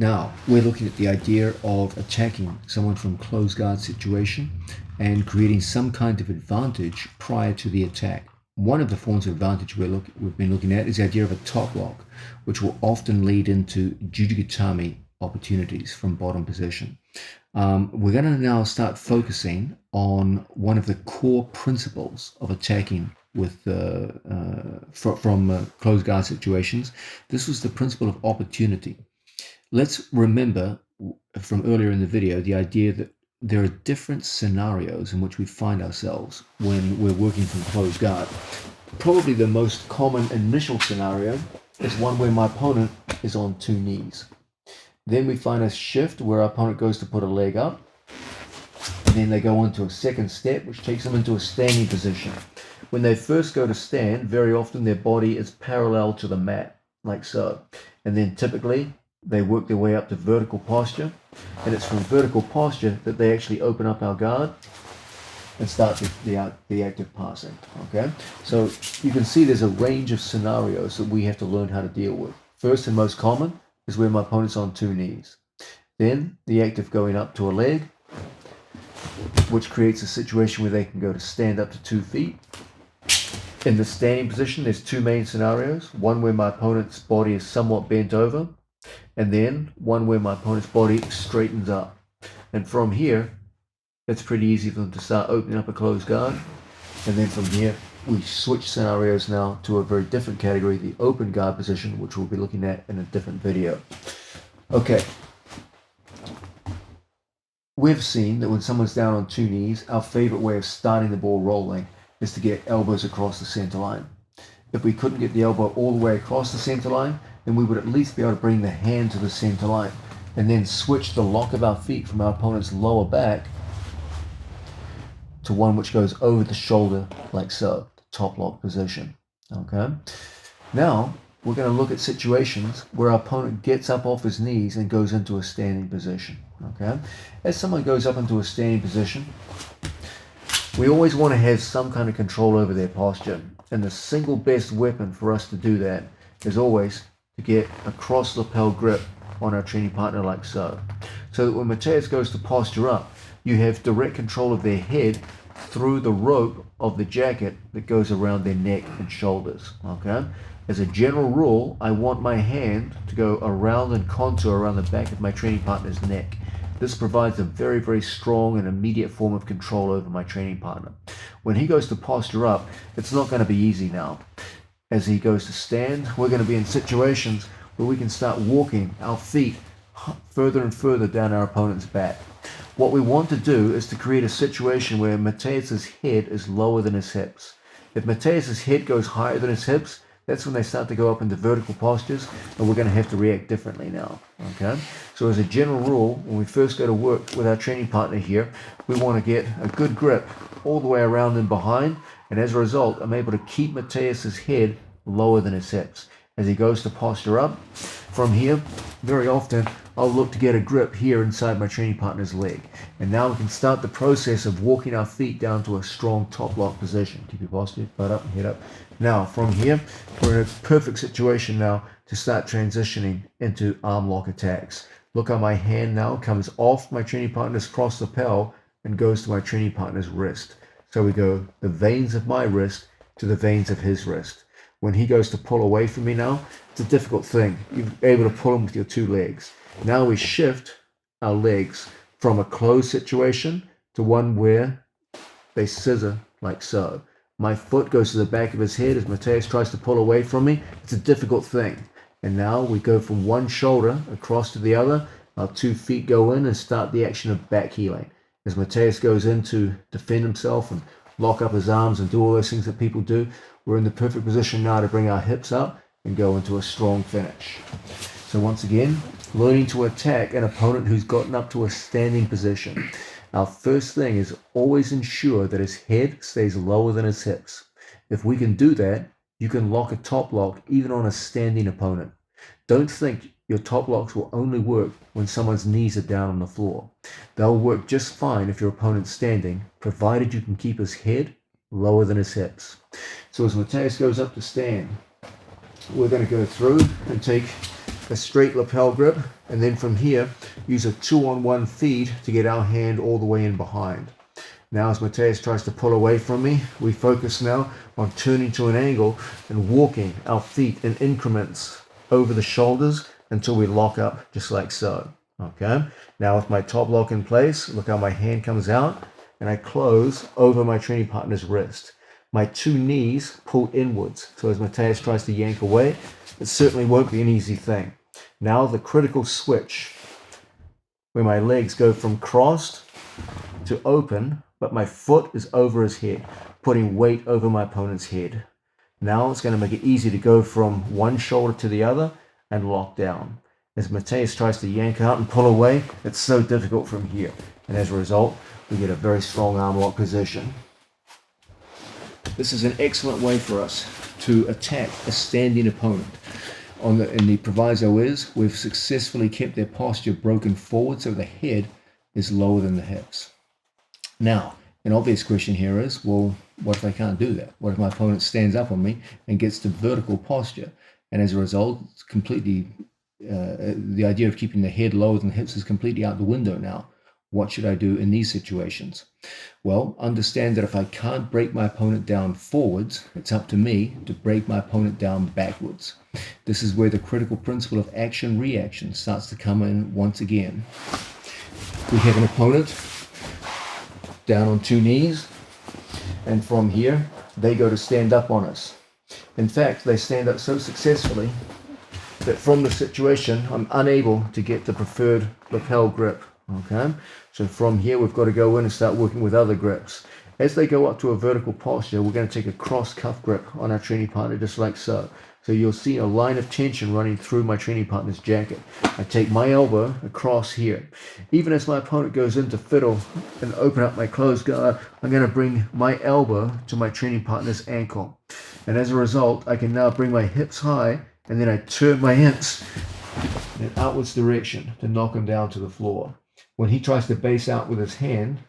Now, we're looking at the idea of attacking someone from closed guard situation and creating some kind of advantage prior to the attack. One of the forms of advantage we've been looking at is the idea of a top lock, which will often lead into Jujigatami opportunities from bottom position. We're going to now start focusing on one of the core principles of attacking with from closed guard situations. This was the principle of opportunity. Let's remember from earlier in the video the idea that there are different scenarios in which we find ourselves when we're working from closed guard. Probably the most common initial scenario is one where my opponent is on two knees. Then we find a shift where our opponent goes to put a leg up. And then they go on to a second step, which takes them into a standing position. When they first go to stand, very often their body is parallel to the mat, like so. And then typically, they work their way up to vertical posture, and it's from vertical posture that they actually open up our guard and start the active passing. Okay, so you can see there's a range of scenarios that we have to learn how to deal with. First and most common is where my opponent's on two knees. Then the active going up to a leg, which creates a situation where they can go to stand up to 2 feet. In the standing position, there's two main scenarios. One where my opponent's body is somewhat bent over, and then one where my opponent's body straightens up. And from here, it's pretty easy for them to start opening up a closed guard. And then from here, we switch scenarios now to a very different category, the open guard position, which we'll be looking at in a different video. Okay. We've seen that when someone's down on two knees, our favorite way of starting the ball rolling is to get elbows across the center line. If we couldn't get the elbow all the way across the center line, then we would at least be able to bring the hand to the center line and then switch the lock of our feet from our opponent's lower back to one which goes over the shoulder like so, the top lock position. Okay. Now we're going to look at situations where our opponent gets up off his knees and goes into a standing position. Okay. As someone goes up into a standing position, we always want to have some kind of control over their posture, and the single best weapon for us to do that is always to get a cross lapel grip on our training partner like so. So that when Mateus goes to posture up, you have direct control of their head through the rope of the jacket that goes around their neck and shoulders. Okay. As a general rule, I want my hand to go around and contour around the back of my training partner's neck. This provides a very, very strong and immediate form of control over my training partner. When he goes to posture up, it's not going to be easy now. As he goes to stand, we're going to be in situations where we can start walking our feet further and further down our opponent's back. What we want to do is to create a situation where Mateus's head is lower than his hips. If Mateus's head goes higher than his hips, that's when they start to go up into vertical postures, and we're going to have to react differently now. Okay. So as a general rule, when we first go to work with our training partner here, we want to get a good grip all the way around and behind, and as a result, I'm able to keep Mateus's head lower than his hips. As he goes to posture up, from here, very often, I'll look to get a grip here inside my training partner's leg. And now we can start the process of walking our feet down to a strong top lock position. Keep your posture, butt up, head up. Now, from here, we're in a perfect situation now to start transitioning into arm lock attacks. Look how my hand now comes off my training partner's cross lapel and goes to my training partner's wrist. So we go the veins of my wrist to the veins of his wrist. When he goes to pull away from me now, it's a difficult thing. You're able to pull him with your two legs. Now we shift our legs from a closed situation to one where they scissor like so. My foot goes to the back of his head as Mateus tries to pull away from me. It's a difficult thing. And now we go from one shoulder across to the other. Our 2 feet go in and start the action of back heeling. As Mateus goes in to defend himself and lock up his arms and do all those things that people do, we're in the perfect position now to bring our hips up and go into a strong finish. So once again, learning to attack an opponent who's gotten up to a standing position. Our first thing is always ensure that his head stays lower than his hips. If we can do that, you can lock a top lock even on a standing opponent. Don't think your top locks will only work when someone's knees are down on the floor. They'll work just fine if your opponent's standing, provided you can keep his head lower than his hips. So as Mateus goes up to stand, we're going to go through and take a straight lapel grip, and then from here, use a 2-on-1 feed to get our hand all the way in behind. Now as Mateus tries to pull away from me, we focus now on turning to an angle and walking our feet in increments over the shoulders until we lock up just like so. Okay, now with my top lock in place, look how my hand comes out and I close over my training partner's wrist. My two knees pull inwards, so as Mateus tries to yank away, it certainly won't be an easy thing. Now the critical switch, where my legs go from crossed to open, but my foot is over his head, putting weight over my opponent's head. Now it's going to make it easy to go from one shoulder to the other and lock down. As Mateus tries to yank out and pull away, it's so difficult from here. And as a result, we get a very strong arm lock position. This is an excellent way for us to attack a standing opponent. And the proviso is we've successfully kept their posture broken forward so the head is lower than the hips. Now, an obvious question here is, well, what if I can't do that? What if my opponent stands up on me and gets to vertical posture? And as a result, it's completely, the idea of keeping the head lower than the hips is completely out the window now. What should I do in these situations? Well, understand that if I can't break my opponent down forwards, it's up to me to break my opponent down backwards. This is where the critical principle of action-reaction starts to come in once again. We have an opponent down on two knees, and from here, they go to stand up on us. In fact, they stand up so successfully that from the situation, I'm unable to get the preferred lapel grip. Okay, so from here we've got to go in and start working with other grips. As they go up to a vertical posture, we're going to take a cross cuff grip on our training partner just like so. So you'll see a line of tension running through my training partner's jacket. I take my elbow across here. Even as my opponent goes in to fiddle and open up my closed guard, I'm going to bring my elbow to my training partner's ankle. And as a result, I can now bring my hips high and then I turn my hips in an outwards direction to knock him down to the floor. When he tries to base out with his hand,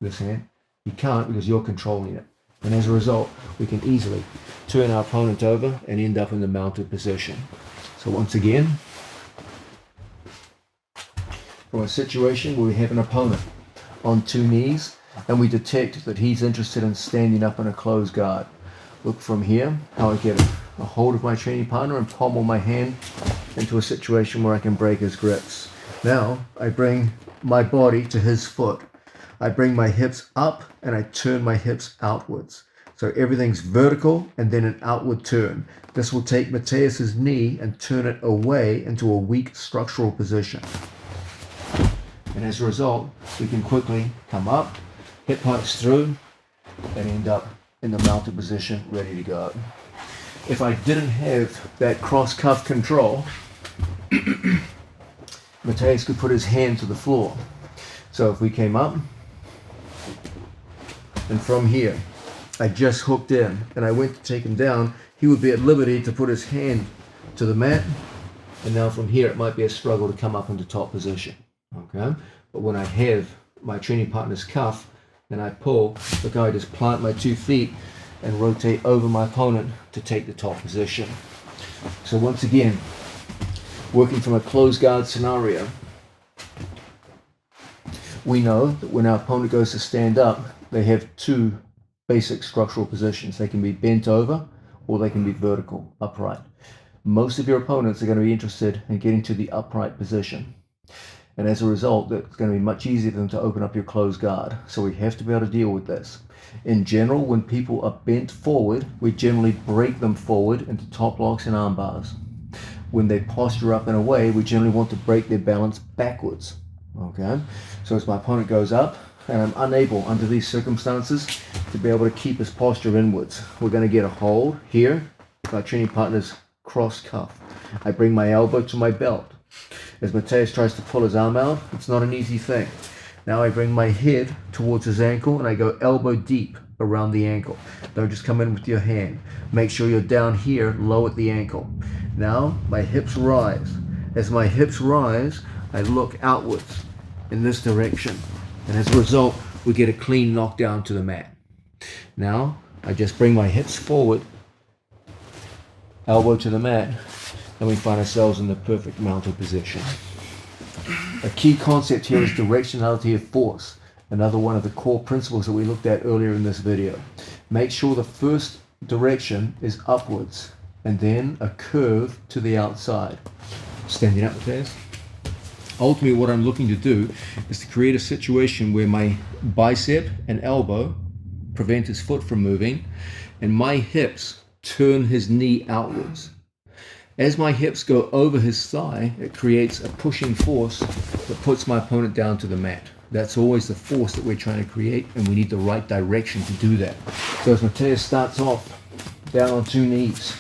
this hand, he can't because you're controlling it. And as a result, we can easily turn our opponent over and end up in the mounted position. So once again, from a situation where we have an opponent on two knees and we detect that he's interested in standing up in a closed guard. Look from here, how I get a hold of my training partner and pommel my hand into a situation where I can break his grips. Now, I bring my body to his foot. I bring my hips up and I turn my hips outwards. So everything's vertical and then an outward turn. This will take Mateus's knee and turn it away into a weak structural position. And as a result, we can quickly come up, hip hunch through, and end up in the mounted position, ready to go. If I didn't have that cross cuff control, Mateus could put his hand to the floor. So if we came up, and from here, I just hooked in, and I went to take him down, he would be at liberty to put his hand to the mat, and now from here it might be a struggle to come up into top position. Okay? But when I have my training partner's cuff, and I pull, look how I just plant my 2 feet and rotate over my opponent to take the top position. So once again, working from a closed guard scenario, we know that when our opponent goes to stand up, they have 2 basic structural positions. They can be bent over or they can be vertical, upright. Most of your opponents are going to be interested in getting to the upright position. And as a result, it's going to be much easier for them to open up your closed guard. So we have to be able to deal with this. In general, when people are bent forward, we generally break them forward into top locks and arm bars. When they posture up and away, we generally want to break their balance backwards. Okay? So as my opponent goes up, and I'm unable under these circumstances to be able to keep his posture inwards, we're going to get a hold here, my training partner's cross cuff. I bring my elbow to my belt. As Mateus tries to pull his arm out, it's not an easy thing. Now I bring my head towards his ankle and I go elbow deep around the ankle. Don't just come in with your hand. Make sure you're down here, low at the ankle. Now my hips rise. As my hips rise, I look outwards in this direction. And as a result, we get a clean knockdown to the mat. Now I just bring my hips forward, elbow to the mat, and we find ourselves in the perfect mounted position. A key concept here is directionality of force, another one of the core principles that we looked at earlier in this video. Make sure the first direction is upwards and then a curve to the outside. Standing up, Matthias. Ultimately, what I'm looking to do is to create a situation where my bicep and elbow prevent his foot from moving and my hips turn his knee outwards. As my hips go over his thigh, it creates a pushing force that puts my opponent down to the mat. That's always the force that we're trying to create, and we need the right direction to do that. So as Matthias starts off, down on 2 knees,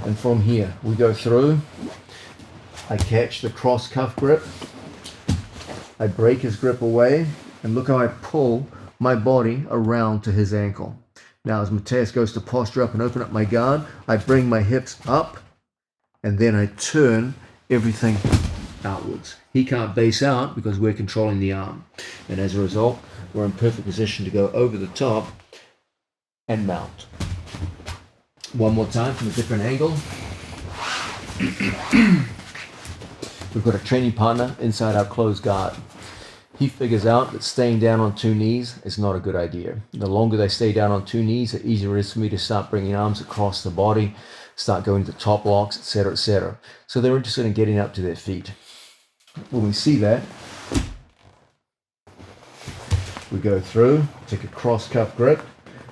and from here we go through, I catch the cross cuff grip, I break his grip away, and look how I pull my body around to his ankle. Now as Matthias goes to posture up and open up my guard, I bring my hips up, and then I turn everything outwards. He can't base out because we're controlling the arm. And as a result, we're in perfect position to go over the top and mount. One more time from a different angle. We've got a training partner inside our closed guard. He figures out that staying down on 2 knees is not a good idea. The longer they stay down on 2 knees, the easier it is for me to start bringing arms across the body, start going to top locks, etc., etc. So they're interested in getting up to their feet. When we see that, we go through, take a cross cuff grip,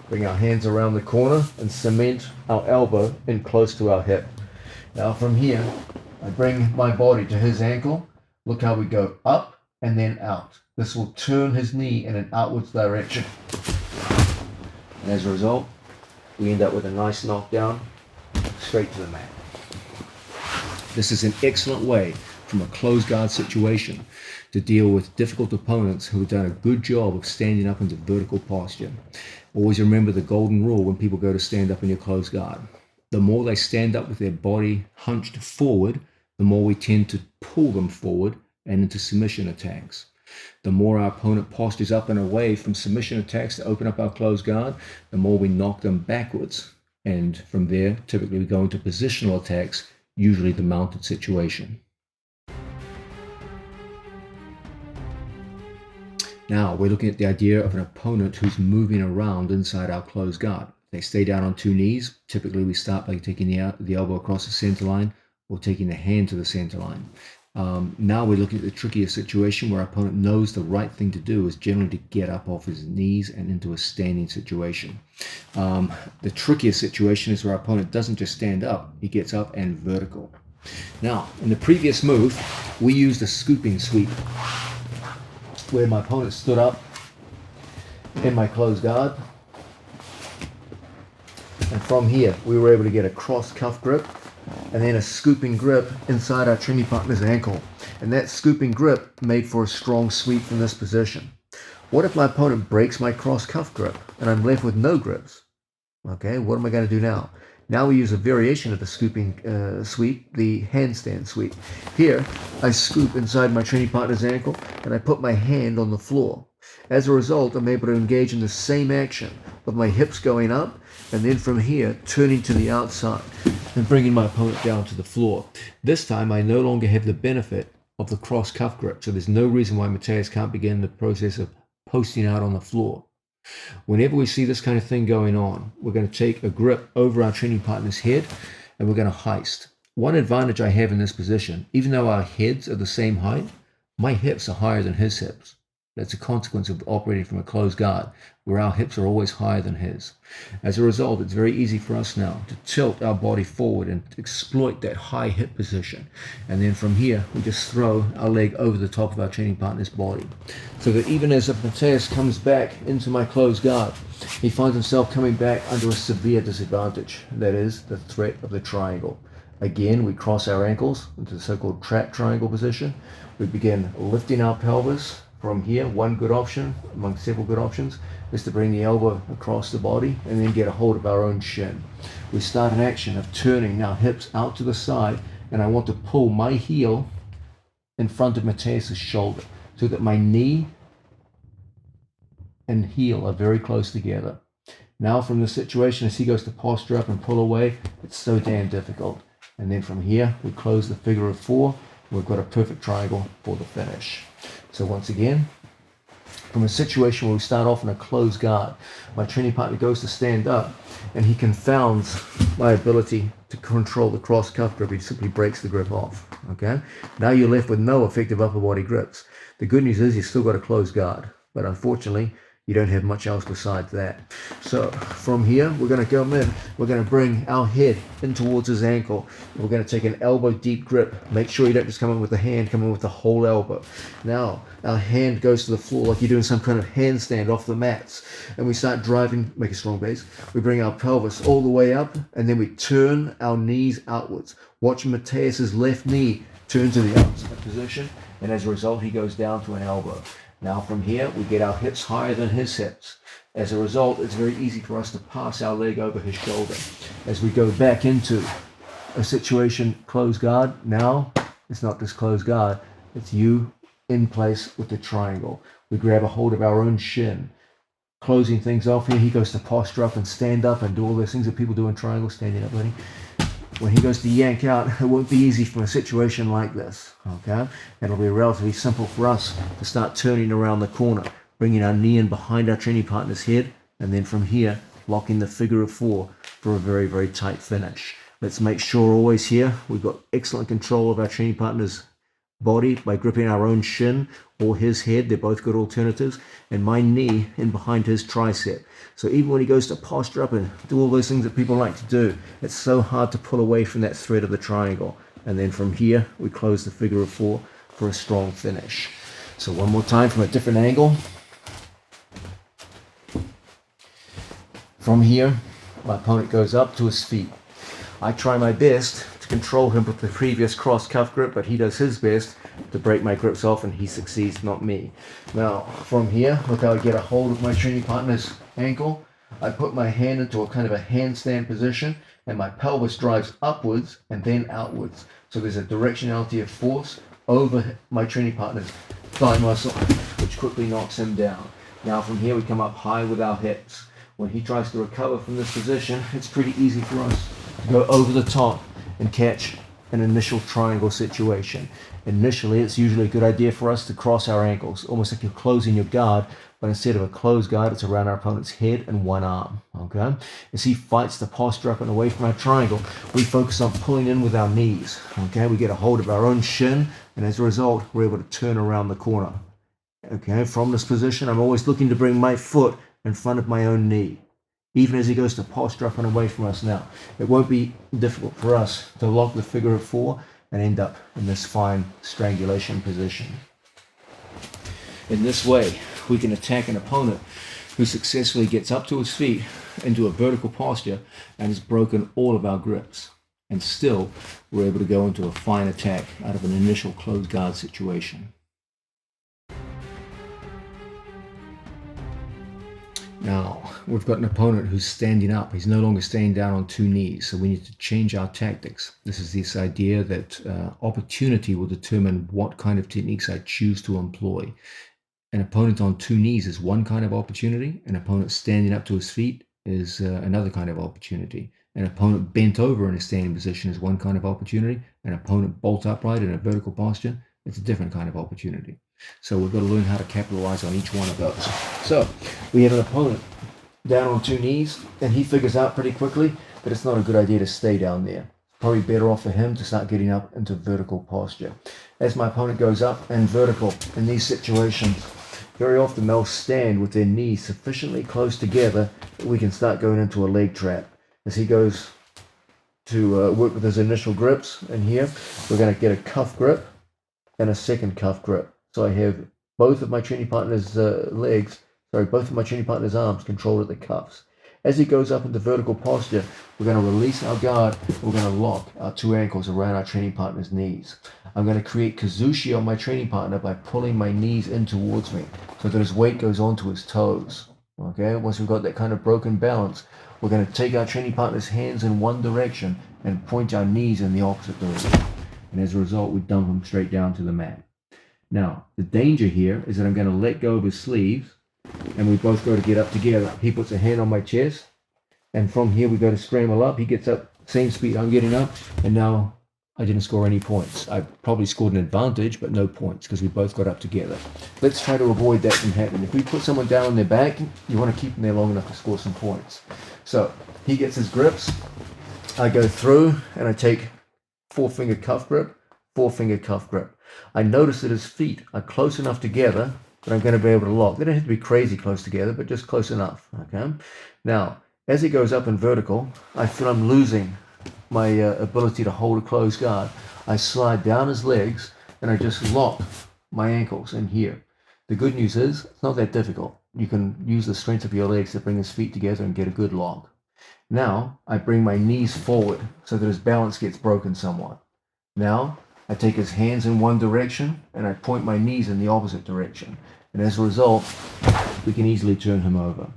bring our hands around the corner and cement our elbow in close to our hip. Now from here, I bring my body to his ankle. Look how we go up and then out. This will turn his knee in an outwards direction. And as a result, we end up with a nice knockdown straight to the mat. This is an excellent way from a closed guard situation to deal with difficult opponents who have done a good job of standing up into vertical posture. Always remember the golden rule when people go to stand up in your closed guard. The more they stand up with their body hunched forward, the more we tend to pull them forward and into submission attacks. The more our opponent postures up and away from submission attacks to open up our closed guard, the more we knock them backwards. And from there, typically we go into positional attacks, usually the mounted situation. Now we're looking at the idea of an opponent who's moving around inside our closed guard. They stay down on 2 knees. Typically we start by taking the elbow across the center line or taking the hand to the center line. Now we're looking at the trickier situation where our opponent knows the right thing to do is generally to get up off his knees and into a standing situation. The trickier situation is where our opponent doesn't just stand up, he gets up and vertical. Now, in the previous move, we used a scooping sweep where my opponent stood up in my closed guard. And from here, we were able to get a cross cuff grip and then a scooping grip inside our training partner's ankle. And that scooping grip made for a strong sweep from this position. What if my opponent breaks my cross cuff grip and I'm left with no grips? Okay, what am I going to do now? Now we use a variation of the scooping sweep, the handstand sweep. Here, I scoop inside my training partner's ankle and I put my hand on the floor. As a result, I'm able to engage in the same action of my hips going up and then from here turning to the outside and bringing my opponent down to the floor. This time I no longer have the benefit of the cross cuff grip, so there's no reason why Matthias can't begin the process of posting out on the floor. Whenever we see this kind of thing going on, we're going to take a grip over our training partner's head and we're going to heist. One advantage I have in this position, even though our heads are the same height, my hips are higher than his hips. That's a consequence of operating from a closed guard, where our hips are always higher than his. As a result, it's very easy for us now to tilt our body forward and exploit that high hip position. And then from here, we just throw our leg over the top of our training partner's body. So that even as Matthias comes back into my closed guard, he finds himself coming back under a severe disadvantage. That is, the threat of the triangle. Again, we cross our ankles into the so-called trap triangle position. We begin lifting our pelvis. From here, one good option among several good options is to bring the elbow across the body and then get a hold of our own shin. We start an action of turning our hips out to the side, and I want to pull my heel in front of Matthias's shoulder so that my knee and heel are very close together. Now from the situation, as he goes to posture up and pull away, it's so damn difficult. And then from here, we close the figure of 4. We've got a perfect triangle for the finish. So once again, from a situation where we start off in a closed guard, my training partner goes to stand up and he confounds my ability to control the cross cuff grip. He simply breaks the grip off. Okay, now you're left with no effective upper body grips. The good news is you've still got a closed guard, but unfortunately you don't have much else besides that. So from here, we're going to come in, we're going to bring our head in towards his ankle. We're going to take an elbow deep grip. Make sure you don't just come in with the hand, come in with the whole elbow. Now our hand goes to the floor like you're doing some kind of handstand off the mats, and we start driving, make a strong base. We bring our pelvis all the way up, and then we turn our knees outwards. Watch Mateus's left knee turn to the outside position, and as a result he goes down to an elbow. Now from here, we get our hips higher than his hips. As a result, it's very easy for us to pass our leg over his shoulder. As we go back into a situation, closed guard, now it's not just closed guard, it's you in place with the triangle. We grab a hold of our own shin, closing things off here. He goes to posture up and stand up and do all those things that people do in triangles, standing up, buddy. When he goes to yank out, it won't be easy from a situation like this, okay? It'll be relatively simple for us to start turning around the corner, bringing our knee in behind our training partner's head, and then from here, locking the figure of 4 for a very, very tight finish. Let's make sure always here, we've got excellent control of our training partner's body by gripping our own shin or his head. They're both good alternatives, and my knee in behind his tricep. So even when he goes to posture up and do all those things that people like to do, it's so hard to pull away from that thread of the triangle. And then from here, we close the figure of 4 for a strong finish. So one more time from a different angle. From here, my opponent goes up to his feet. I try my best to control him with the previous cross cuff grip, but he does his best to break my grips off, and he succeeds, not me. Now, from here, look how I get a hold of my training partner's ankle. I put my hand into a kind of a handstand position, and my pelvis drives upwards and then outwards. So there's a directionality of force over my training partner's thigh muscle, which quickly knocks him down. Now from here, we come up high with our hips. When he tries to recover from this position, it's pretty easy for us to go over the top and catch an initial triangle situation. Initially, it's usually a good idea for us to cross our ankles, almost like you're closing your guard, but instead of a closed guard, it's around our opponent's head and one arm, okay? As he fights to posture up and away from our triangle, we focus on pulling in with our knees, okay? We get a hold of our own shin, and as a result, we're able to turn around the corner, okay? From this position, I'm always looking to bring my foot in front of my own knee, even as he goes to posture up and away from us now. It won't be difficult for us to lock the figure of 4 and end up in this fine strangulation position. In this way, we can attack an opponent who successfully gets up to his feet into a vertical posture and has broken all of our grips. And still, we're able to go into a fine attack out of an initial closed guard situation. Now, we've got an opponent who's standing up. He's no longer staying down on 2 knees, so we need to change our tactics. This is this idea that opportunity will determine what kind of techniques I choose to employ. An opponent on 2 knees is one kind of opportunity. An opponent standing up to his feet is another kind of opportunity. An opponent bent over in a standing position is one kind of opportunity. An opponent bolt upright in a vertical posture, it's a different kind of opportunity. So we've got to learn how to capitalize on each one of those. So we have an opponent down on 2 knees, and he figures out pretty quickly that it's not a good idea to stay down there. Probably better off for him to start getting up into vertical posture. As my opponent goes up and vertical in these situations, very often they'll stand with their knees sufficiently close together that we can start going into a leg trap. As he goes to work with his initial grips, and here we're going to get a cuff grip and a second cuff grip. So I have both of my training partner's both of my training partner's arms controlled at the cuffs. As he goes up into vertical posture, we're going to release our guard. We're going to lock our 2 ankles around our training partner's knees. I'm going to create kazushi on my training partner by pulling my knees in towards me so that his weight goes onto his toes. Okay, once we've got that kind of broken balance, we're going to take our training partner's hands in one direction and point our knees in the opposite direction. And as a result, we dump him straight down to the mat. Now, the danger here is that I'm going to let go of his sleeves, and we both go to get up together. He puts a hand on my chest, and from here we go to scramble up. He gets up same speed I'm getting up, and now I didn't score any points. I probably scored an advantage, but no points because we both got up together. Let's try to avoid that from happening. If we put someone down on their back, you want to keep them there long enough to score some points. So he gets his grips. I go through and I take 4-finger cuff grip, 4-finger cuff grip. I notice that his feet are close enough together that I'm going to be able to lock. They don't have to be crazy close together, but just close enough. Okay. Now, as he goes up in vertical, I feel I'm losing my ability to hold a closed guard. I slide down his legs and I just lock my ankles in here. The good news is it's not that difficult. You can use the strength of your legs to bring his feet together and get a good lock. Now I bring my knees forward so that his balance gets broken somewhat. Now I take his hands in one direction and I point my knees in the opposite direction. And as a result, we can easily turn him over.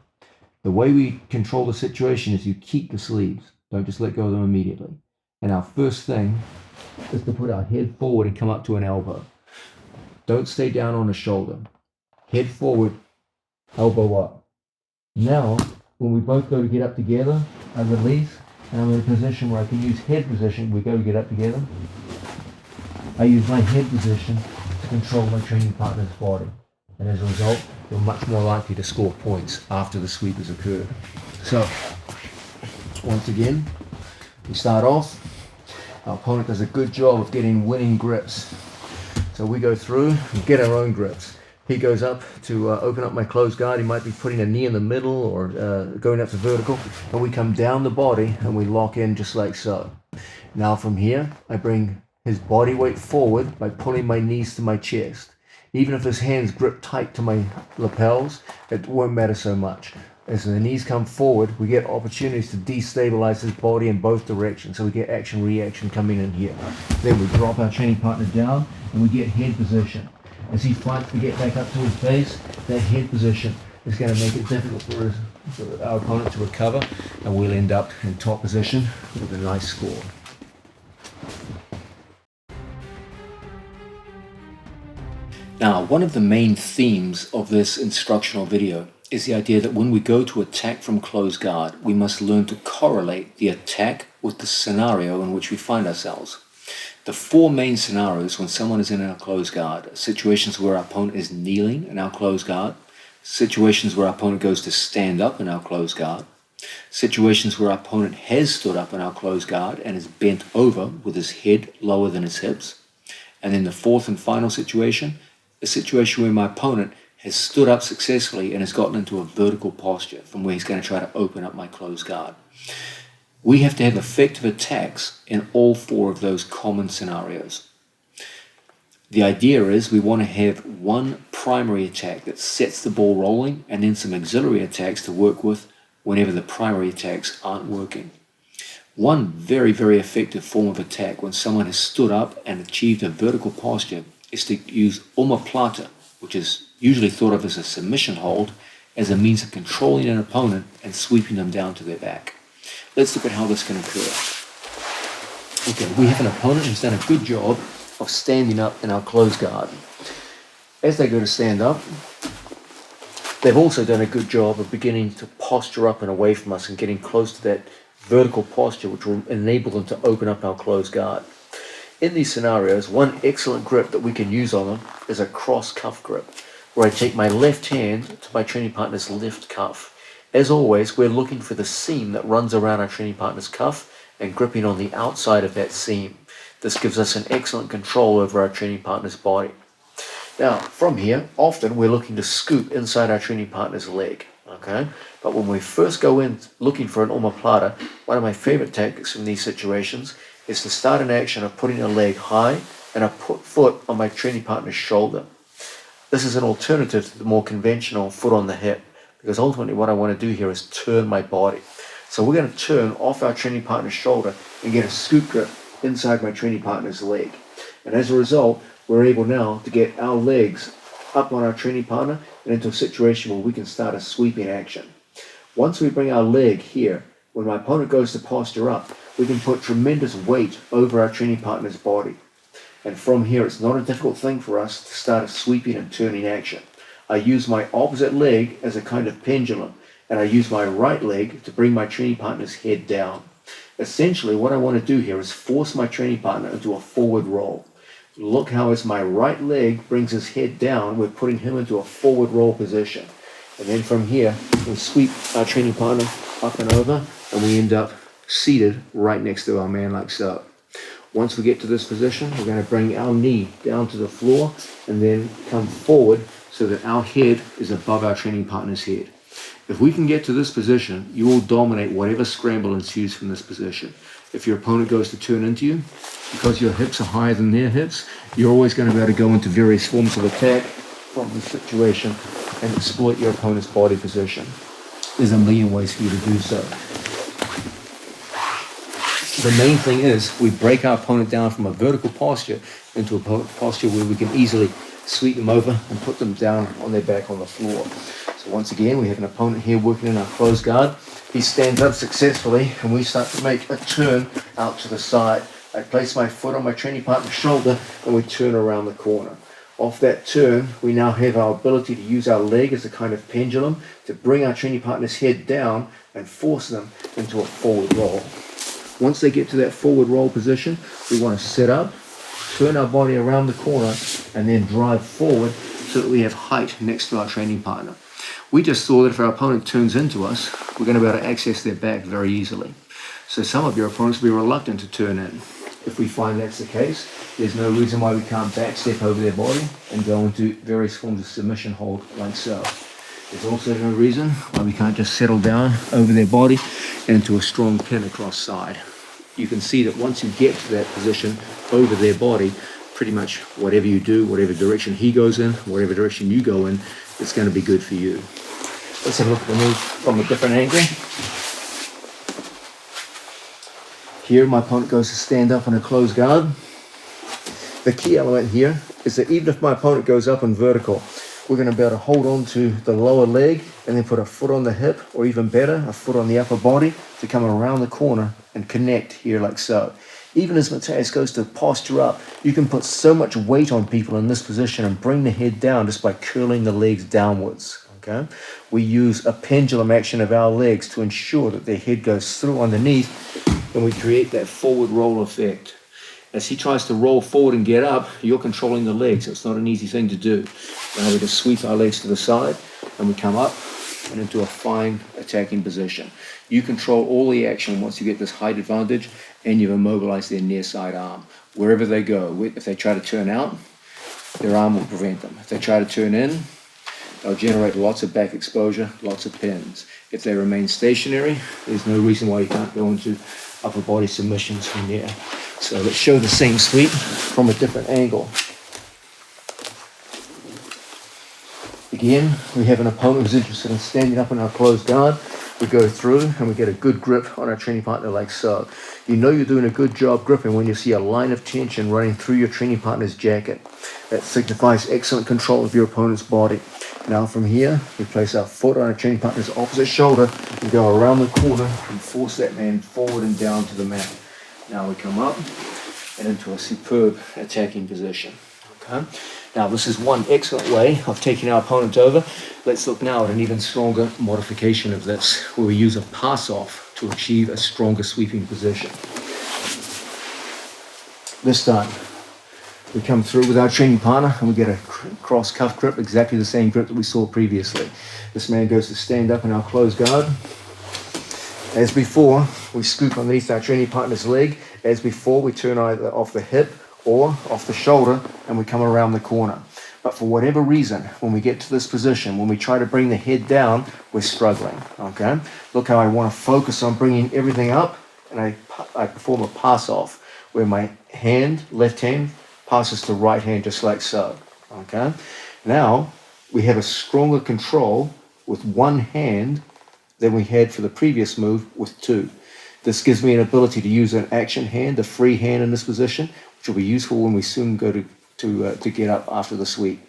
The way we control the situation is you keep the sleeves. Don't just let go of them immediately. And our first thing is to put our head forward and come up to an elbow. Don't stay down on the shoulder. Head forward, elbow up. Now, when we both go to get up together, I release, and I'm in a position where I can use head position. We go to get up together. I use my head position to control my training partner's body. And as a result, you're much more likely to score points after the sweep has occurred. So, once again, we start off. Our opponent does a good job of getting winning grips. So we go through and get our own grips. He goes up to open up my closed guard. He might be putting a knee in the middle or going up to vertical. And we come down the body and we lock in just like so. Now from here, I bring his body weight forward by pulling my knees to my chest. Even if his hands grip tight to my lapels, it won't matter so much. As the knees come forward, we get opportunities to destabilize his body in both directions. So we get action-reaction coming in here. Then we drop our training partner down and we get head position. As he fights to get back up to his base, that head position is going to make it difficult for our opponent to recover, and we'll end up in top position with a nice score. Now, one of the main themes of this instructional video is the idea that when we go to attack from closed guard, we must learn to correlate the attack with the scenario in which we find ourselves. The four main scenarios when someone is in our closed guard are situations where our opponent is kneeling in our closed guard, situations where our opponent goes to stand up in our closed guard, situations where our opponent has stood up in our closed guard and is bent over with his head lower than his hips, and then the fourth and final situation, a situation where my opponent has stood up successfully and has gotten into a vertical posture from where he's going to try to open up my closed guard. We have to have effective attacks in all four of those common scenarios. The idea is we want to have one primary attack that sets the ball rolling and then some auxiliary attacks to work with whenever the primary attacks aren't working. One very, very effective form of attack when someone has stood up and achieved a vertical posture is to use omoplata, which is usually thought of as a submission hold, as a means of controlling an opponent and sweeping them down to their back. Let's look at how this can occur. Okay, we have an opponent who's done a good job of standing up in our closed guard. As they go to stand up, they've also done a good job of beginning to posture up and away from us and getting close to that vertical posture which will enable them to open up our closed guard. In these scenarios, one excellent grip that we can use on them is a cross cuff grip, where I take my left hand to my training partner's left cuff. As always, we're looking for the seam that runs around our training partner's cuff and gripping on the outside of that seam. This gives us an excellent control over our training partner's body. Now, from here, often we're looking to scoop inside our training partner's leg. Okay? But when we first go in looking for an omoplata, one of my favorite tactics in these situations is to start an action of putting a leg high and a foot on my training partner's shoulder. This is an alternative to the more conventional foot on the hip, because ultimately what I want to do here is turn my body. So we're going to turn off our training partner's shoulder and get a scoop grip inside my training partner's leg. And as a result, we're able now to get our legs up on our training partner and into a situation where we can start a sweeping action. Once we bring our leg here, when my opponent goes to posture up, we can put tremendous weight over our training partner's body. And from here, it's not a difficult thing for us to start a sweeping and turning action. I use my opposite leg as a kind of pendulum, and I use my right leg to bring my training partner's head down. Essentially, what I want to do here is force my training partner into a forward roll. Look how as my right leg brings his head down, we're putting him into a forward roll position. And then from here, we sweep our training partner up and over, and we end up seated right next to our man like so. Once we get to this position, we're going to bring our knee down to the floor and then come forward so that our head is above our training partner's head. If we can get to this position, you will dominate whatever scramble ensues from this position. If your opponent goes to turn into you, because your hips are higher than their hips, you're always going to be able to go into various forms of attack from this situation and exploit your opponent's body position. There's a million ways for you to do so. The main thing is we break our opponent down from a vertical posture into a posture where we can easily sweep them over and put them down on their back on the floor. So once again, we have an opponent here working in our closed guard. He stands up successfully and we start to make a turn out to the side. I place my foot on my training partner's shoulder and we turn around the corner. Off that turn, we now have our ability to use our leg as a kind of pendulum to bring our training partner's head down and force them into a forward roll. Once they get to that forward roll position, we want to sit up, turn our body around the corner, and then drive forward so that we have height next to our training partner. We just saw that if our opponent turns into us, we're going to be able to access their back very easily. So some of your opponents will be reluctant to turn in. If we find that's the case, there's no reason why we can't backstep over their body and go into various forms of submission hold like so. There's also no reason why we can't just settle down over their body and into a strong pin across side. You can see that once you get to that position over their body, pretty much whatever you do, whatever direction he goes in, whatever direction you go in, it's going to be good for you. Let's have a look at the move from a different angle. Here, my opponent goes to stand up in a closed guard. The key element here is that even if my opponent goes up in vertical, we're going to be able to hold on to the lower leg and then put a foot on the hip, or even better, a foot on the upper body to come around the corner and connect here like so. Even as Matthias goes to posture up, you can put so much weight on people in this position and bring the head down just by curling the legs downwards. Okay? We use a pendulum action of our legs to ensure that their head goes through underneath, and we create that forward roll effect. As he tries to roll forward and get up, you're controlling the legs. It's not an easy thing to do. Now we just sweep our legs to the side and we come up and into a fine attacking position. You control all the action once you get this height advantage and you've immobilized their near side arm. Wherever they go, if they try to turn out, their arm will prevent them. If they try to turn in, they'll generate lots of back exposure, lots of pins. If they remain stationary, there's no reason why you can't go into upper body submissions from there. So let's show the same sweep from a different angle. Again, we have an opponent who's interested in standing up in our closed guard. We go through and we get a good grip on our training partner like so. You know you're doing a good job gripping when you see a line of tension running through your training partner's jacket. That signifies excellent control of your opponent's body. Now from here, we place our foot on our training partner's opposite shoulder and go around the corner and force that man forward and down to the mat. Now we come up and into a superb attacking position. Okay. Now this is one excellent way of taking our opponent over. Let's look now at an even stronger modification of this, where we use a pass-off to achieve a stronger sweeping position. This time, we come through with our training partner and we get a cross cuff grip, exactly the same grip that we saw previously. This man goes to stand up in our closed guard. As before, we scoop underneath our training partner's leg. As before, we turn either off the hip or off the shoulder and we come around the corner. But for whatever reason, when we get to this position, when we try to bring the head down, we're struggling, okay? Look how I want to focus on bringing everything up, and I perform a pass-off where my hand, left hand, passes to right hand just like so, okay? Now, we have a stronger control with one hand than we had for the previous move with two. This gives me an ability to use an action hand, a free hand in this position, which will be useful when we soon go to get up after the sweep.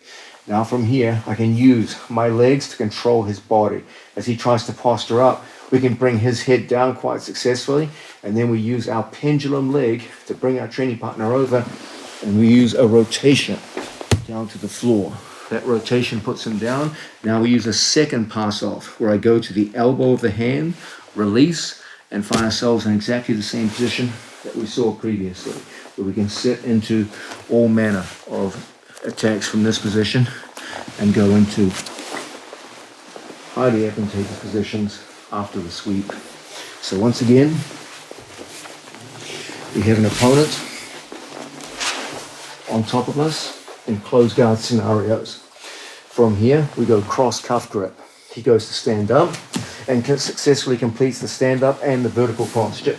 Now from here, I can use my legs to control his body. As he tries to posture up, we can bring his head down quite successfully, and then we use our pendulum leg to bring our training partner over, and we use a rotation down to the floor. That rotation puts him down. Now we use a second pass off where I go to the elbow of the hand, release, and find ourselves in exactly the same position that we saw previously, where we can sit into all manner of attacks from this position and go into highly advantageous positions after the sweep. So once again, we have an opponent on top of us in closed guard scenarios. From here, we go cross cuff grip. He goes to stand up and successfully completes the stand up and the vertical posture.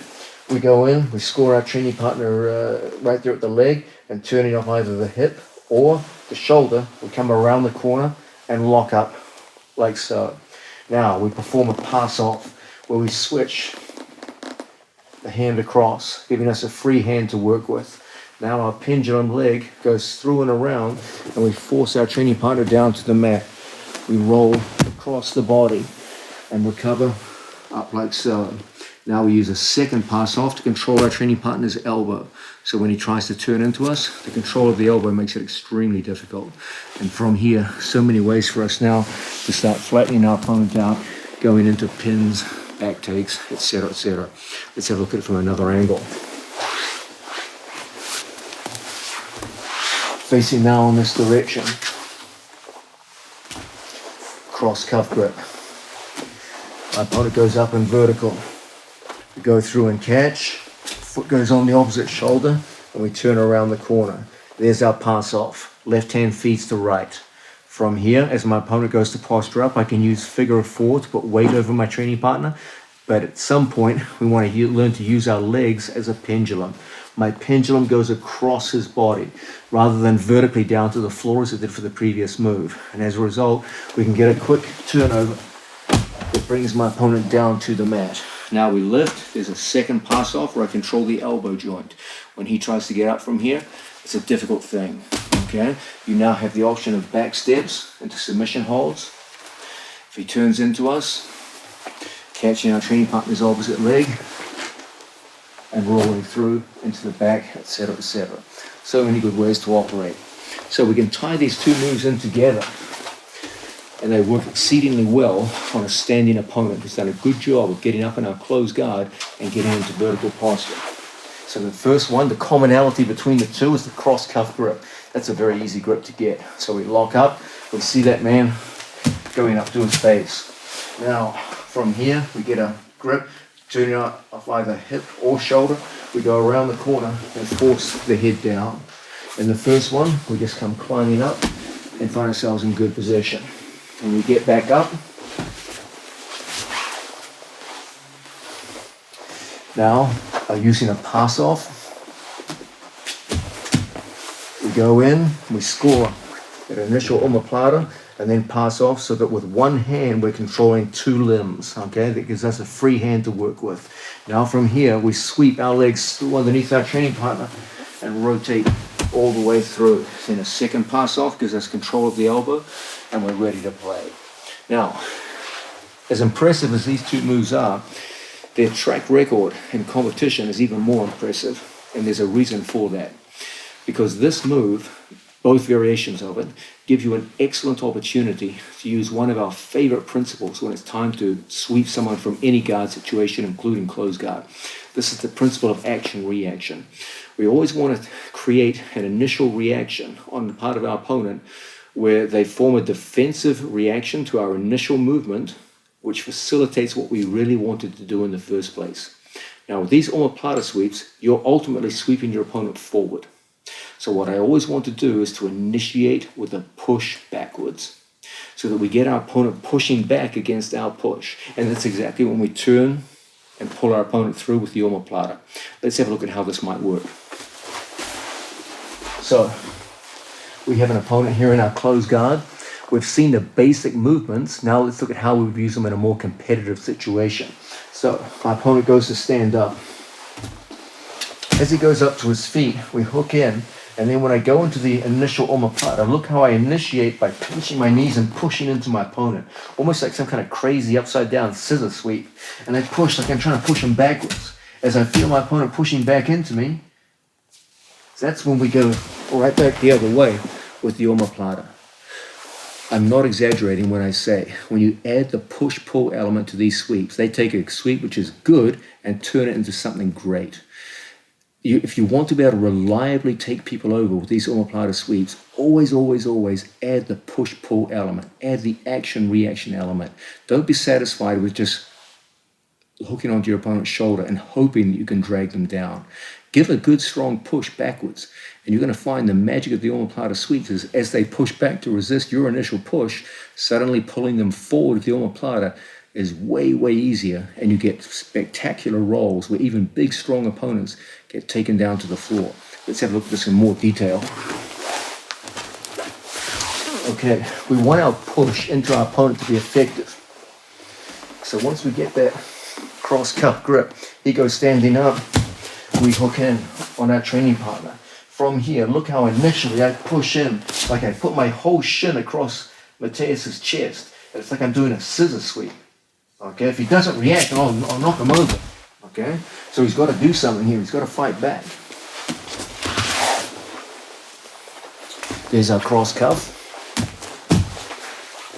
We go in, we score our training partner right there at the leg and turning off either the hip or the shoulder. We come around the corner and lock up like so. Now we perform a pass off where we switch the hand across, giving us a free hand to work with. Now our pendulum leg goes through and around and we force our training partner down to the mat. We roll across the body and recover up like so. Now we use a second pass off to control our training partner's elbow. So when he tries to turn into us, the control of the elbow makes it extremely difficult. And from here, so many ways for us now to start flattening our opponent out, going into pins, back takes, etc., etc. Let's have a look at it from another angle. Facing now in this direction. Cross cuff grip. My opponent goes up in vertical. We go through and catch, foot goes on the opposite shoulder, and we turn around the corner. There's our pass off. Left hand feeds to right. From here, as my opponent goes to posture up, I can use figure of four to put weight over my training partner, but at some point, we want to learn to use our legs as a pendulum. My pendulum goes across his body, rather than vertically down to the floor as it did for the previous move. And as a result, we can get a quick turnover that brings my opponent down to the mat. Now we lift, there's a second pass off where I control the elbow joint. When he tries to get up from here, it's a difficult thing, okay? You now have the option of back steps into submission holds. If he turns into us, catching our training partner's opposite leg and rolling through into the back, etc., etc. So many good ways to operate. So we can tie these two moves in together, and they work exceedingly well on a standing opponent who's done a good job of getting up in our closed guard and getting into vertical posture. So the first one, the commonality between the two is the cross cuff grip. That's a very easy grip to get. So we lock up, we see that man going up to his face. Now from here we get a grip, turning off either hip or shoulder. We go around the corner and force the head down. In the first one, we just come climbing up and find ourselves in good position. When we get back up, now using a pass off, we go in, we score an initial omoplata and then pass off, so that with one hand we're controlling two limbs, okay? That gives us a free hand to work with. Now from here we sweep our legs through underneath our training partner and rotate all the way through. Then a second pass off gives us control of the elbow and we're ready to play. Now, as impressive as these two moves are, their track record in competition is even more impressive, and there's a reason for that. Because this move, both variations of it, give you an excellent opportunity to use one of our favorite principles when it's time to sweep someone from any guard situation, including closed guard. This is the principle of action-reaction. We always want to create an initial reaction on the part of our opponent where they form a defensive reaction to our initial movement, which facilitates what we really wanted to do in the first place. Now, with these omoplata sweeps, you're ultimately sweeping your opponent forward. So what I always want to do is to initiate with a push backwards, so that we get our opponent pushing back against our push. And that's exactly when we turn and pull our opponent through with the omoplata. Let's have a look at how this might work. So, we have an opponent here in our closed guard. We've seen the basic movements. Now let's look at how we would use them in a more competitive situation. So my opponent goes to stand up. As he goes up to his feet, we hook in, and then when I go into the initial omoplata, look how I initiate by pinching my knees and pushing into my opponent, almost like some kind of crazy upside down scissor sweep. And I push like I'm trying to push him backwards. As I feel my opponent pushing back into me, that's when we go right back the other way with the omoplata. I'm not exaggerating when I say, when you add the push-pull element to these sweeps, they take a sweep which is good and turn it into something great. If you want to be able to reliably take people over with these omoplata sweeps, always, always, always add the push-pull element, add the action-reaction element. Don't be satisfied with just hooking onto your opponent's shoulder and hoping that you can drag them down. Give a good strong push backwards, and you're going to find the magic of the omoplata sweeps is as they push back to resist your initial push, suddenly pulling them forward with the omoplata is way, way easier, and you get spectacular rolls where even big, strong opponents get taken down to the floor. Let's have a look at this in more detail. Okay, we want our push into our opponent to be effective. So once we get that cross-cuff grip, he goes standing up, we hook in on our training partner. From here, look how initially I push in, like I put my whole shin across Mateus's chest. It's like I'm doing a scissor sweep. Okay, if he doesn't react, I'll knock him over. Okay, so he's got to do something here. He's got to fight back. There's our cross-cuff.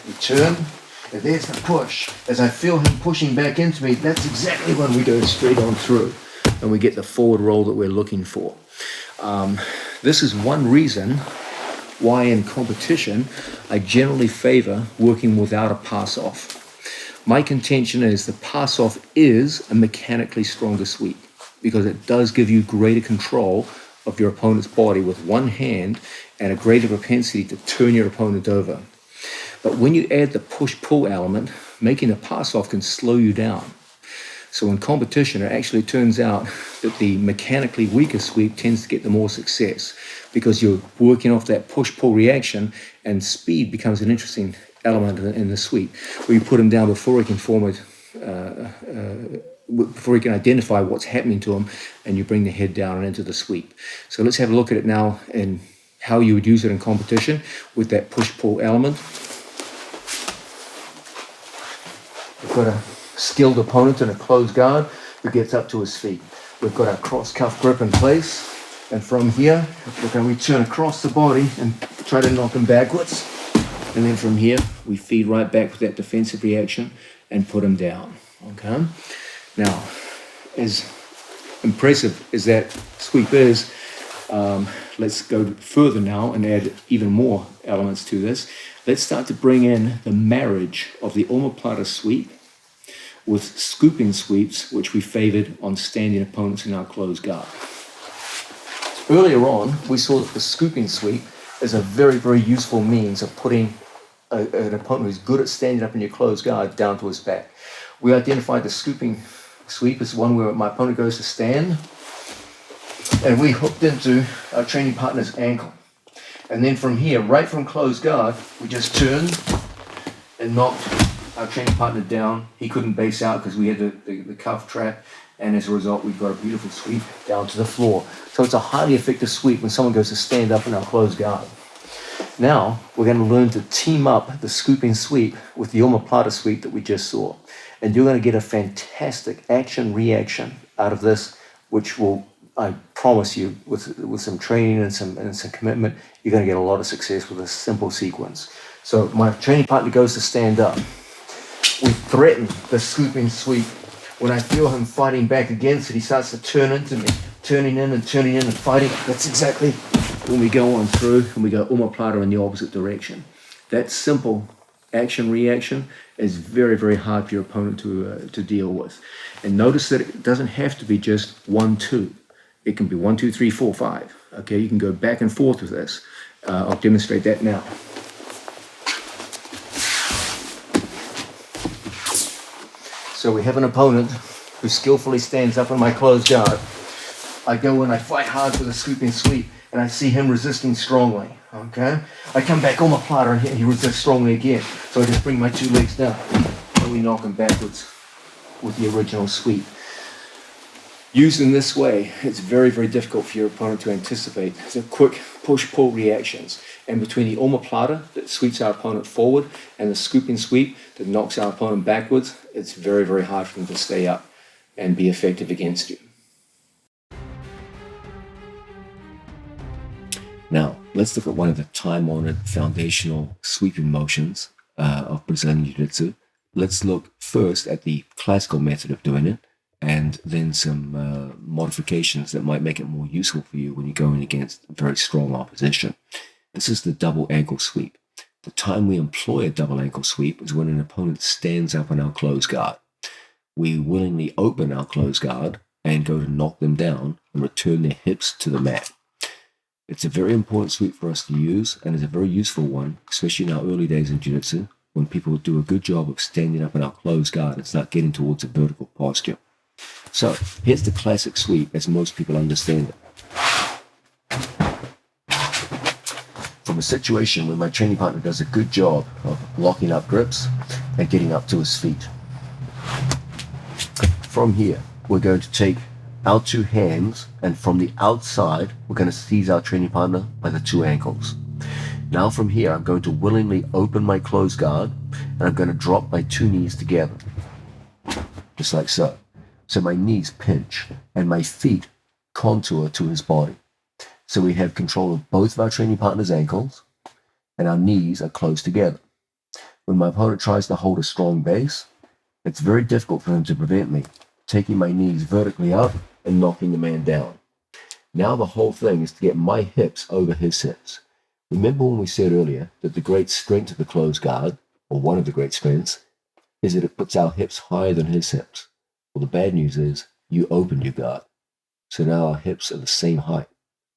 We turn. And there's the push. As I feel him pushing back into me, that's exactly when we go straight on through and we get the forward roll that we're looking for. This is one reason why in competition I generally favor working without a pass-off. My contention is the pass-off is a mechanically stronger sweep because it does give you greater control of your opponent's body with one hand and a greater propensity to turn your opponent over. But when you add the push-pull element, making a pass-off can slow you down. So in competition, it actually turns out that the mechanically weaker sweep tends to get the more success because you're working off that push-pull reaction and speed becomes an interesting element in the sweep where you put him down before he can form it, before he can identify what's happening to him, and you bring the head down and into the sweep. So let's have a look at it now and how you would use it in competition with that push-pull element. We've got a skilled opponent in a closed guard who gets up to his feet. We've got our cross-cuff grip in place, and from here, we're going to turn across the body and try to knock him backwards. And then from here, we feed right back with that defensive reaction and put him down. Okay? Now, as impressive as that sweep is, let's go further now and add even more elements to this. Let's start to bring in the marriage of the omoplata sweep with scooping sweeps, which we favored on standing opponents in our closed guard. Earlier on, we saw that the scooping sweep is a very, very useful means of putting an opponent who's good at standing up in your closed guard down to his back. We identified the scooping sweep as one where my opponent goes to stand, and we hooked into our training partner's ankle. And then from here, right from closed guard, we just turned and knocked our training partner down. He couldn't base out because we had the cuff trap, and as a result, we've got a beautiful sweep down to the floor. So it's a highly effective sweep when someone goes to stand up in our closed guard. Now, we're going to learn to team up the scooping sweep with the omoplata sweep that we just saw. And you're going to get a fantastic action-reaction out of this, which will, I promise you, with some training and some commitment, you're going to get a lot of success with a simple sequence. So my training partner goes to stand up. We threaten the scooping sweep. When I feel him fighting back against it, he starts to turn into me, turning in and fighting. That's exactly when we go on through and we go omoplata in the opposite direction. That simple action-reaction is very, very hard for your opponent to deal with. And notice that it doesn't have to be just 1-2. It can be 1, 2, 3, 4, 5. Okay, you can go back and forth with this. I'll demonstrate that now. So we have an opponent who skillfully stands up in my closed guard. I go in, I fight hard for the scooping sweep, and I see him resisting strongly. Okay? I come back on my platter and he resists strongly again. So I just bring my two legs down and we knock him backwards with the original sweep. Used in this way, it's very, very difficult for your opponent to anticipate. It's a quick push-pull reactions. And between the omoplata that sweeps our opponent forward and the scooping sweep that knocks our opponent backwards, it's very, very hard for them to stay up and be effective against you. Now, Let's look at one of the time-honored foundational sweeping motions of Brazilian Jiu-Jitsu. Let's look first at the classical method of doing it, and then some modifications that might make it more useful for you when you're going against very strong opposition. This is the double ankle sweep. The time we employ a double ankle sweep is when an opponent stands up in our closed guard. We willingly open our closed guard and go to knock them down and return their hips to the mat. It's a very important sweep for us to use, and is a very useful one, especially in our early days in Jiu-Jitsu, when people do a good job of standing up in our closed guard and start getting towards a vertical posture. So here's the classic sweep as most people understand it. From a situation where my training partner does a good job of locking up grips and getting up to his feet. From here, we're going to take our two hands, and from the outside, we're going to seize our training partner by the two ankles. Now from here, I'm going to willingly open my closed guard, and I'm going to drop my two knees together, just like so. So my knees pinch, and my feet contour to his body. So we have control of both of our training partner's ankles, and our knees are close together. When my opponent tries to hold a strong base, it's very difficult for him to prevent me taking my knees vertically up and knocking the man down. Now the whole thing is to get my hips over his hips. Remember when we said earlier that the great strength of the closed guard, or one of the great strengths, is that it puts our hips higher than his hips. Well, the bad news is you opened your guard. So now our hips are the same height.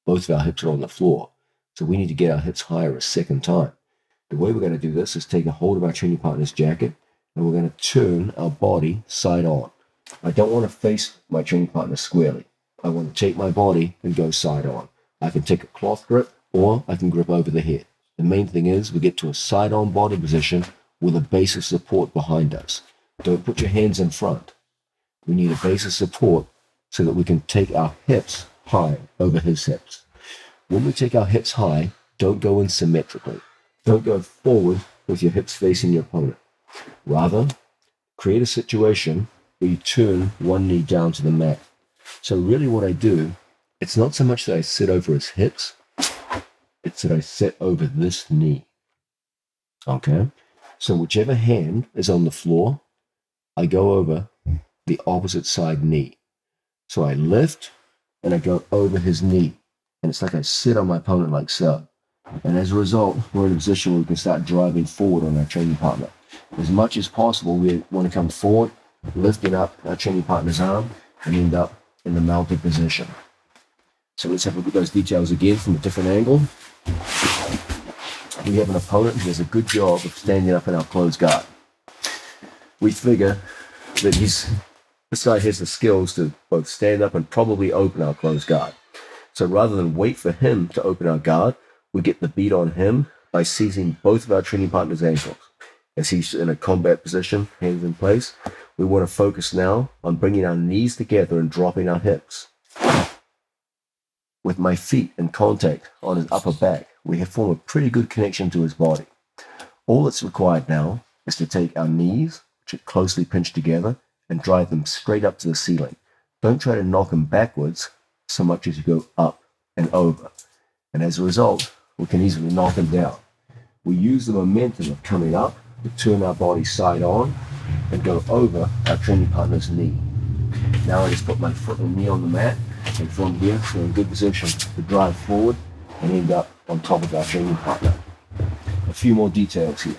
Both of our hips are on the floor. So we need to get our hips higher a second time. The way we're going to do this is take a hold of our training partner's jacket, and we're going to turn our body side on. I don't want to face my training partner squarely. I want to take my body and go side on. I can take a cloth grip, or I can grip over the head. The main thing is we get to a side on body position with a base of support behind us. Don't put your hands in front. We need a base of support so that we can take our hips high over his hips. When we take our hips high, don't go in symmetrically. Don't go forward with your hips facing your opponent. Rather, create a situation where you turn one knee down to the mat. So really what I do, it's not so much that I sit over his hips, it's that I sit over this knee. Okay? So whichever hand is on the floor, I go over the opposite side knee. So I lift and I go over his knee. And it's like I sit on my opponent like so. And as a result, we're in a position where we can start driving forward on our training partner. As much as possible, we want to come forward, lifting up our training partner's arm, and end up in the mounted position. So let's have a look at those details again from a different angle. We have an opponent who does a good job of standing up in our closed guard. We figure that this guy has the skills to both stand up and probably open our closed guard. So rather than wait for him to open our guard, we get the beat on him by seizing both of our training partner's ankles. As he's in a combat position, hands in place, we want to focus now on bringing our knees together and dropping our hips. With my feet in contact on his upper back, we have formed a pretty good connection to his body. All that's required now is to take our knees, which are closely pinched together, and drive them straight up to the ceiling. Don't try to knock them backwards so much as you go up and over. And as a result, we can easily knock him down. We use the momentum of coming up to turn our body side on and go over our training partner's knee. Now I just put my foot and knee on the mat, and from here we're in good position to drive forward and end up on top of our training partner. A few more details here.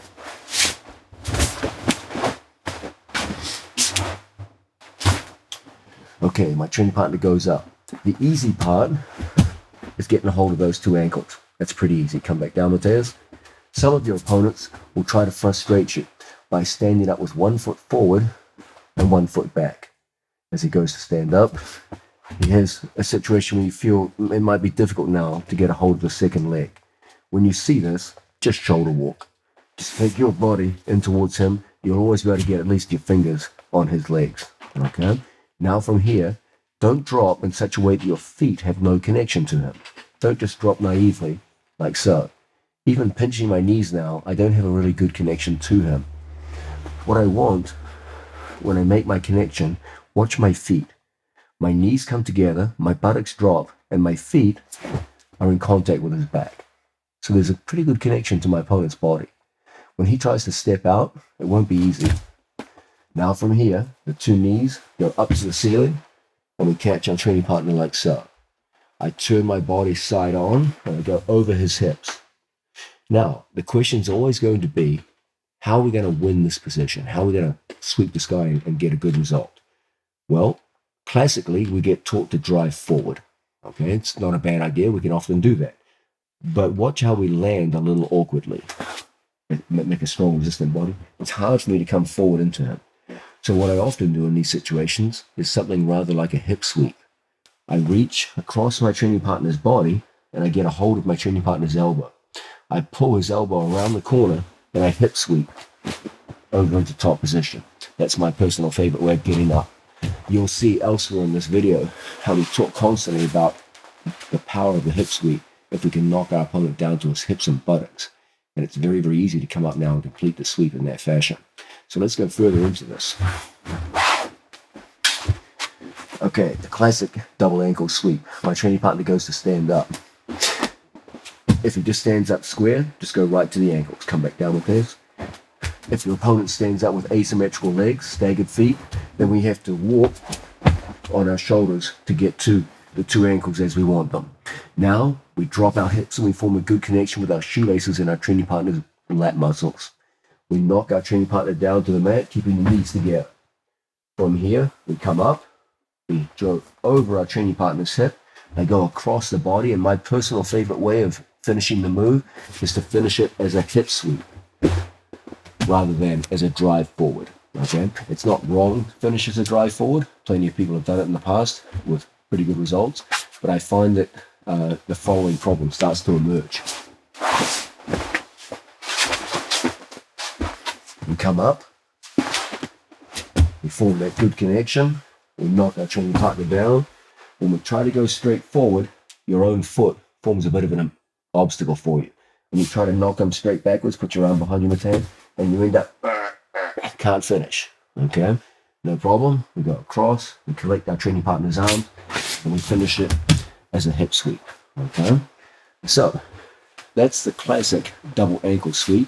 Okay, my training partner goes up. The easy part is getting a hold of those two ankles. That's pretty easy. Come back down, Mateus. Some of your opponents will try to frustrate you by standing up with 1 foot forward and 1 foot back. As he goes to stand up, he has a situation where you feel it might be difficult now to get a hold of the second leg. When you see this, just shoulder walk. Just take your body in towards him. You'll always be able to get at least your fingers on his legs. Okay? Now from here, don't drop in such a way that your feet have no connection to him. Don't just drop naively, like so. Even pinching my knees now, I don't have a really good connection to him. What I want, when I make my connection, watch my feet. My knees come together, my buttocks drop, and my feet are in contact with his back. So there's a pretty good connection to my opponent's body. When he tries to step out, it won't be easy. Now from here, the two knees go up to the ceiling, and we catch our training partner like so. I turn my body side on, and I go over his hips. Now, the question's always going to be, how are we going to win this position? How are we going to sweep this guy and get a good result? Well, classically, we get taught to drive forward. Okay, it's not a bad idea. We can often do that. But watch how we land a little awkwardly. Make a strong, resistant body. It's hard for me to come forward into him. So what I often do in these situations is something rather like a hip sweep. I reach across my training partner's body, and I get a hold of my training partner's elbow. I pull his elbow around the corner, and I hip sweep over into top position. That's my personal favorite way of getting up. You'll see elsewhere in this video how we talk constantly about the power of the hip sweep if we can knock our opponent down to his hips and buttocks. And it's very, very easy to come up now and complete the sweep in that fashion. So let's go further into this. Okay, the classic double ankle sweep. My training partner goes to stand up. If he just stands up square, just go right to the ankles. Come back down with this. If your opponent stands up with asymmetrical legs, staggered feet, then we have to walk on our shoulders to get to the two ankles as we want them. Now, we drop our hips and we form a good connection with our shoelaces and our training partner's lat muscles. We knock our training partner down to the mat, keeping the knees together. From here, we come up, we go over our training partner's hip, I go across the body, and my personal favorite way of finishing the move is to finish it as a hip sweep rather than as a drive forward. Okay, it's not wrong to finish as a drive forward. Plenty of people have done it in the past with pretty good results, but I find that the following problem starts to emerge. We come up, we form that good connection, we knock our training partner down. When we try to go straight forward, your own foot forms a bit of an obstacle for you. When you try to knock them straight backwards, put your arm behind your matan, and you end up can't finish. Okay, no problem. We go across, we collect our training partner's arm, and we finish it as a hip sweep. Okay, so that's the classic double ankle sweep.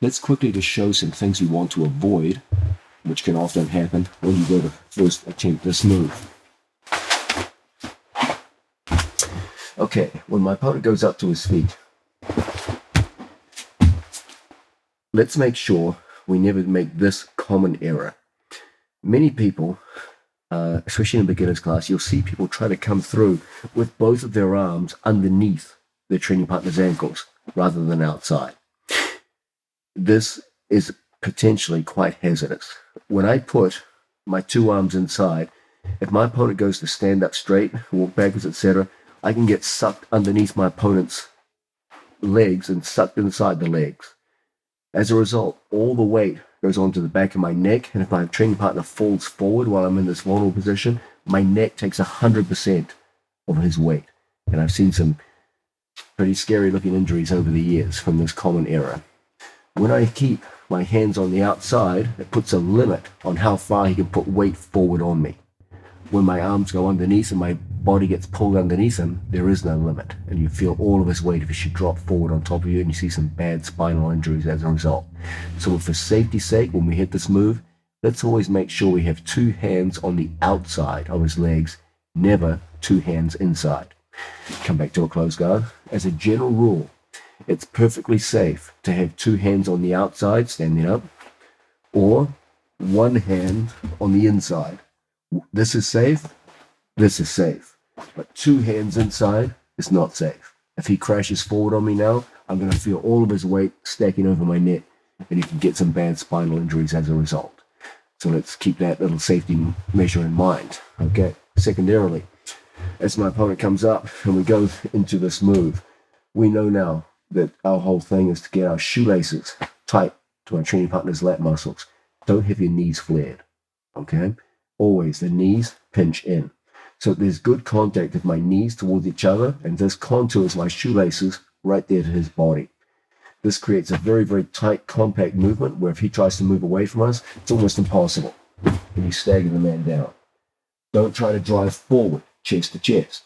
Let's quickly just show some things we want to avoid, which can often happen when you go to first attempt this move. Okay, when my opponent goes up to his feet, let's make sure we never make this common error. Many people, especially in beginner's class, you'll see people try to come through with both of their arms underneath their training partner's ankles rather than outside. This is potentially quite hazardous. When I put my two arms inside, if my opponent goes to stand up straight, walk backwards, etc., I can get sucked underneath my opponent's legs and sucked inside the legs. As a result, all the weight goes onto the back of my neck, and if my training partner falls forward while I'm in this vulnerable position, my neck takes 100% of his weight. And I've seen some pretty scary looking injuries over the years from this common error. When I keep my hands on the outside, it puts a limit on how far he can put weight forward on me. When my arms go underneath and my body gets pulled underneath him, there is no limit, and you feel all of his weight if he should drop forward on top of you, and you see some bad spinal injuries as a result. So for safety's sake, when we hit this move, let's always make sure we have two hands on the outside of his legs, never two hands inside. Come back to a closed guard. As a general rule, it's perfectly safe to have two hands on the outside standing up, or one hand on the inside. This is safe, this is safe, but two hands inside is not safe. If he crashes forward on me now, I'm going to feel all of his weight stacking over my neck, and he can get some bad spinal injuries as a result. So let's keep that little safety measure in mind. Okay, secondarily, as my opponent comes up and we go into this move, we know now that our whole thing is to get our shoelaces tight to our training partner's lat muscles. Don't have your knees flared, okay? Always the knees pinch in. So there's good contact with my knees towards each other, and this contours my shoelaces right there to his body. This creates a very, very tight, compact movement where if he tries to move away from us, it's almost impossible. And you stagger the man down. Don't try to drive forward, chest to chest.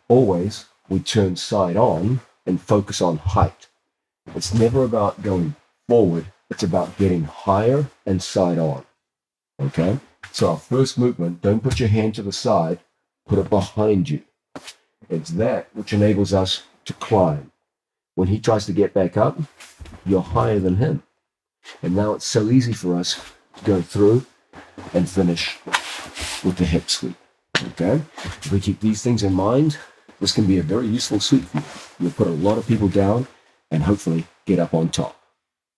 Always, we turn side on and focus on height. It's never about going forward. It's about getting higher and side on. Okay? So our first movement, don't put your hand to the side, put it behind you. It's that which enables us to climb. When he tries to get back up, you're higher than him. And now it's so easy for us to go through and finish with the hip sweep. Okay? If we keep these things in mind, this can be a very useful sweep for you. You'll put a lot of people down and hopefully get up on top.